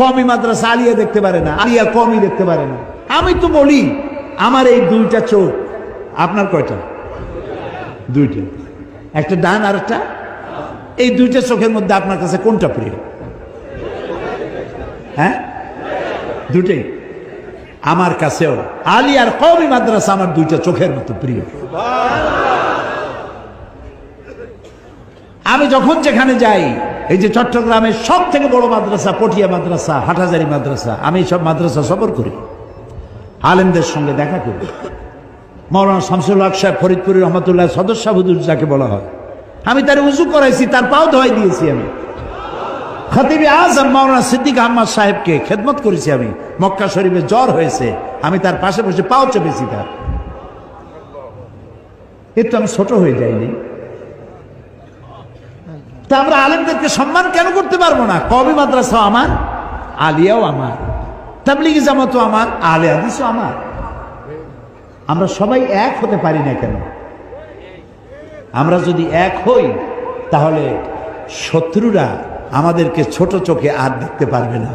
কওমি মাদ্রাসা আলিয়া দেখতে পারে না, আলিয়া কওমি দেখতে পারে না। আমি তো বলি আমার এই দুইটা চোখ, আপনার কয়টা? দুইটা, একটা ডান আর একটা। এই দুইটা চোখের মধ্যে আপনার কাছে কোনটা প্রিয়? হ্যাঁ, দুটেই। আমার কাছেও আলিয়া আর কওমি মাদ্রাসা আমার দুইটা চোখের মতো প্রিয়। আমি যখন যেখানে যাই, এই যে চট্টগ্রামের সব থেকে বড় মাদ্রাসা পটিয়া মাদ্রাসা, হাটহাজারী মাদ্রাসা, আমি সব মাদ্রাসা সফর করি, আলেমদের সঙ্গে দেখা করি। মাওলানা শামসুল হক সাহেব ফরিদপুরি রহমতুল্লাহ সদস্য হুজুর যাকে বলা হয়, আমি তার উজু করাইছি, তার পাও ধোয়াই দিয়েছি। আমি খতিবে আজম মাওলানা সিদ্দিক আহমদ সাহেবকে খেদমত করেছি। আমি মক্কা শরীফে জ্বর হয়েছে, আমি তার পাশে বসে পাও চেপেছি তার। একটু আমি ছোট হয়ে যাইনি? তা আমরা আলেমদেরকে সম্মান কেন করতে পারবো না? কওমি মাদ্রাসাও আমার, আলিয়াও আমার, তাবলিগি জামাতও আমার, আহলে হাদিসও আমার। আমরা সবাই এক হতে পারি না কেন? আমরা যদি এক হই তাহলে শত্রুরা আমাদেরকে ছোট চোখে আর দেখতে পারবে না।